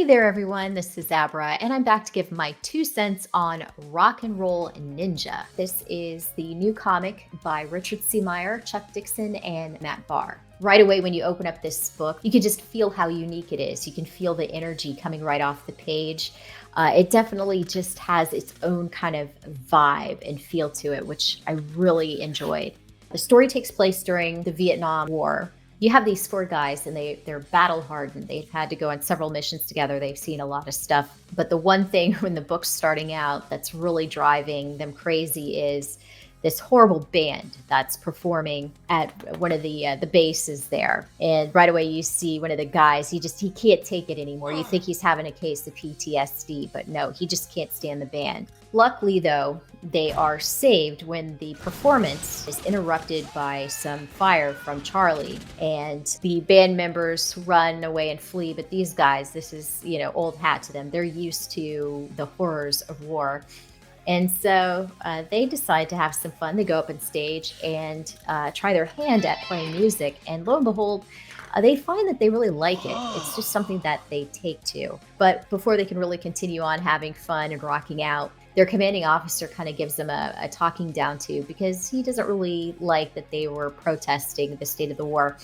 Hey there, everyone. This is Abra, and I'm back to give my 2 cents on Rock and Roll Ninja. This is the new comic by Richard C. Meyer, Chuck Dixon, and Matt Bahr. Right away, when you open up this book, you can just feel how unique it is. You can feel the energy coming right off the page. It definitely just has its own kind of vibe and feel to it, which I really enjoyed. The story takes place during the Vietnam War. You have these four guys and they're battle hardened. They've had to go on several missions together. They've seen a lot of stuff. But the one thing when the book's starting out that's really driving them crazy is this horrible band that's performing at one of the bases there. And right away you see one of the guys, he can't take it anymore. You think he's having a case of PTSD, but no, he just can't stand the band. Luckily, though, they are saved when the performance is interrupted by some fire from Charlie, and the band members run away and flee. But these guys, this is, old hat to them. They're used to the horrors of war. And so they decide to have some fun. They go up on stage and try their hand at playing music. And lo and behold, they find that they really like it. It's just something that they take to. But before they can really continue on having fun and rocking out, their commanding officer kind of gives them a talking down to, because he doesn't really like that they were protesting the state of the war.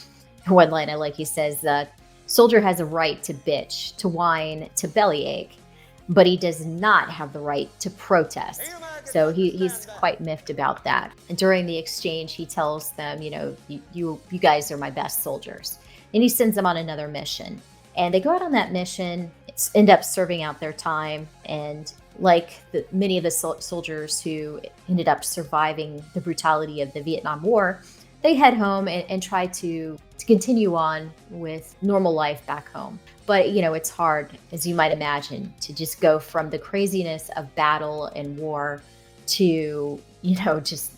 One line I like, he says, soldier has a right to bitch, to whine, to bellyache, but he does not have the right to protest. So he's quite miffed about that. And during the exchange, he tells them, you guys are my best soldiers. And he sends them on another mission. And they go out on that mission, end up serving out their time. And like many of the soldiers who ended up surviving the brutality of the Vietnam War, they head home and try to continue on with normal life back home. But, it's hard, as you might imagine, to just go from the craziness of battle and war to, just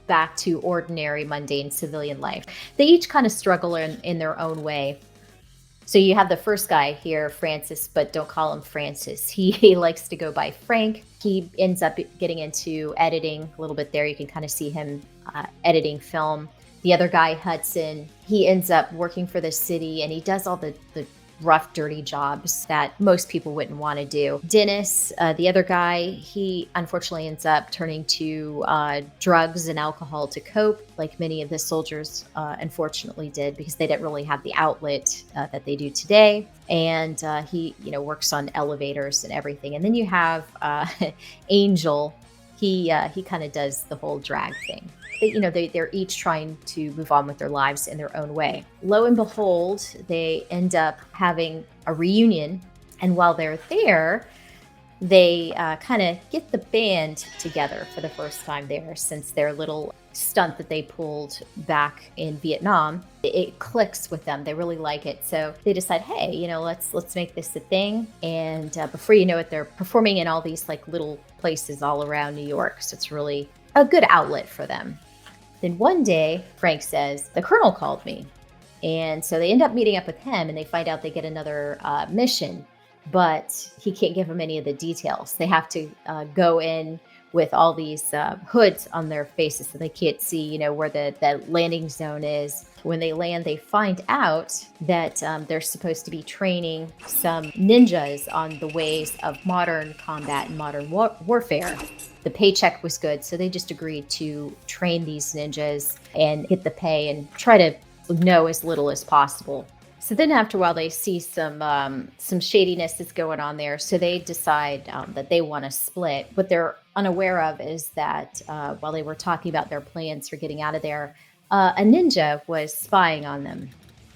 back to ordinary, mundane civilian life. They each kind of struggle in their own way. So you have the first guy here, Francis, but don't call him Francis. He likes to go by Frank. He ends up getting into editing a little bit there. You can kind of see him editing film. The other guy, Hudson, he ends up working for the city, and he does all the rough, dirty jobs that most people wouldn't want to do. Dennis, the other guy, he unfortunately ends up turning to drugs and alcohol to cope, like many of the soldiers unfortunately did, because they didn't really have the outlet that they do today. And he, works on elevators and everything. And then you have Angel. He kind of does the whole drag thing. They're each trying to move on with their lives in their own way. Lo and behold, they end up having a reunion. And while they're there, they kind of get the band together for the first time there, since their little stunt that they pulled back in Vietnam, it clicks with them. They really like it. So they decide, hey, let's make this a thing. And before you know it, they're performing in all these like little places all around New York. So it's really a good outlet for them. Then one day, Frank says, the colonel called me. And so they end up meeting up with him, and they find out they get another mission, but he can't give them any of the details. They have to go in with all these hoods on their faces so they can't see, where the landing zone is. When they land, they find out that they're supposed to be training some ninjas on the ways of modern combat and modern warfare. The paycheck was good, so they just agreed to train these ninjas and get the pay and try to know as little as possible. So then after a while, they see some shadiness that's going on there. So they decide that they want to split. What they're unaware of is that while they were talking about their plans for getting out of there, a ninja was spying on them.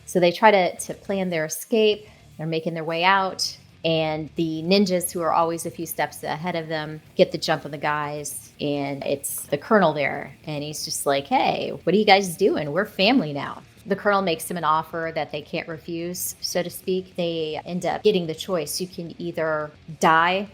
So they try to plan their escape. They're making their way out. And the ninjas, who are always a few steps ahead of them, get the jump on the guys. And it's the colonel there. And he's just like, hey, what are you guys doing? We're family now. The colonel makes them an offer that they can't refuse, so to speak. They end up getting the choice. You can either die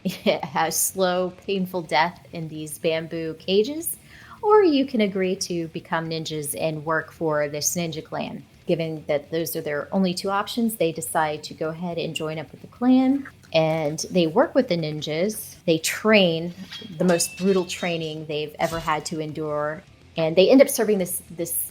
a slow, painful death in these bamboo cages, or you can agree to become ninjas and work for this ninja clan. Given that those are their only two options, they decide to go ahead and join up with the clan. And they work with the ninjas. They train the most brutal training they've ever had to endure. And they end up serving this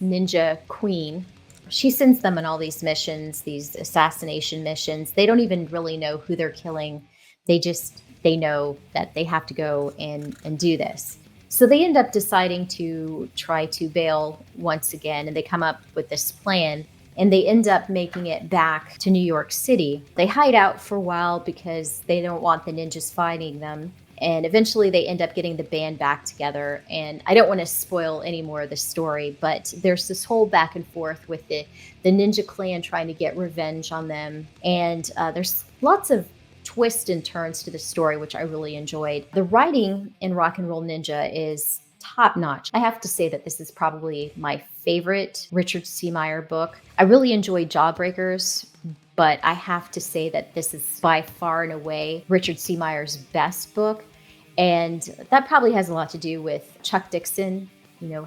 ninja queen. she sends them on all these missions, these assassination missions. They don't even really know who they're killing. They know that they have to go and do this. So they end up deciding to try to bail once again, and they come up with this plan, and they end up making it back to New York City. They hide out for a while because they don't want the ninjas finding them. And eventually they end up getting the band back together. And I don't want to spoil any more of the story, but there's this whole back and forth with the Ninja Clan trying to get revenge on them. And there's lots of twists and turns to the story, which I really enjoyed. The writing in Rock and Roll Ninja is top notch. I have to say that this is probably my favorite Richard C. Meyer book. I really enjoyed Jawbreakers, but I have to say that this is by far and away Richard C. Meyer's best book. And that probably has a lot to do with Chuck Dixon,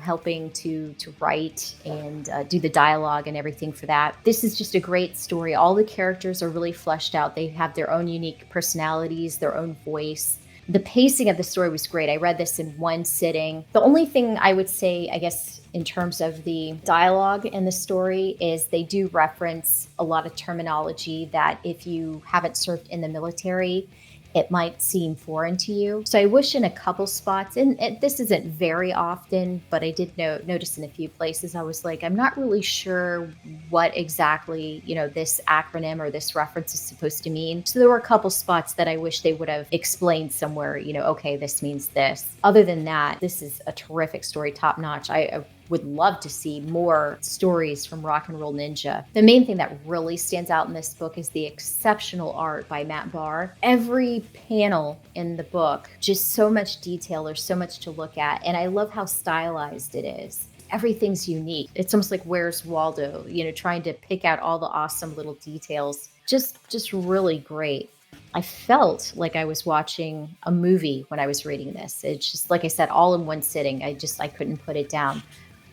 helping to write and do the dialogue and everything for that. This is just a great story. All the characters are really fleshed out. They have their own unique personalities, their own voice. The pacing of the story was great. I read this in one sitting. The only thing I would say, I guess, in terms of the dialogue in the story is they do reference a lot of terminology that if you haven't served in the military, it might seem foreign to you. So I wish in a couple spots, and this isn't very often, but I did notice in a few places, I was like, I'm not really sure what exactly, this acronym or this reference is supposed to mean. So there were a couple spots that I wish they would have explained somewhere, okay, this means this. Other than that, this is a terrific story, top notch. I would love to see more stories from Rock and Roll Ninja. The main thing that really stands out in this book is the exceptional art by Matt Bahr. Every panel in the book, just so much detail. There's so much to look at. And I love how stylized it is. Everything's unique. It's almost like Where's Waldo, trying to pick out all the awesome little details. Just really great. I felt like I was watching a movie when I was reading this. It's just, like I said, all in one sitting. I couldn't put it down.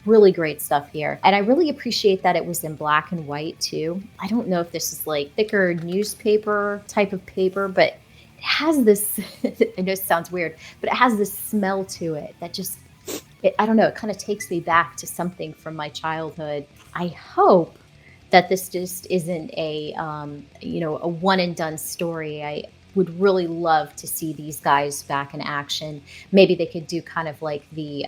Really great stuff here. And I really appreciate that it was in black and white too. I don't know if this is like thicker newspaper type of paper, but it has this, I know it sounds weird, but it has this smell to it that I don't know, it kind of takes me back to something from my childhood. I hope that this just isn't a one and done story. I would really love to see these guys back in action. Maybe they could do kind of like the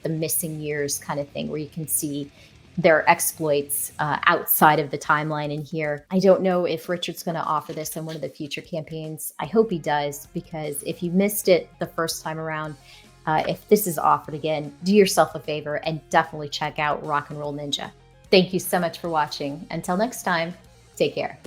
missing years kind of thing, where you can see their exploits outside of the timeline in here. I don't know if Richard's going to offer this in one of the future campaigns. I hope he does, because if you missed it the first time around, if this is offered again, do yourself a favor and definitely check out Rock and Roll Ninja. Thank you so much for watching. Until next time, take care.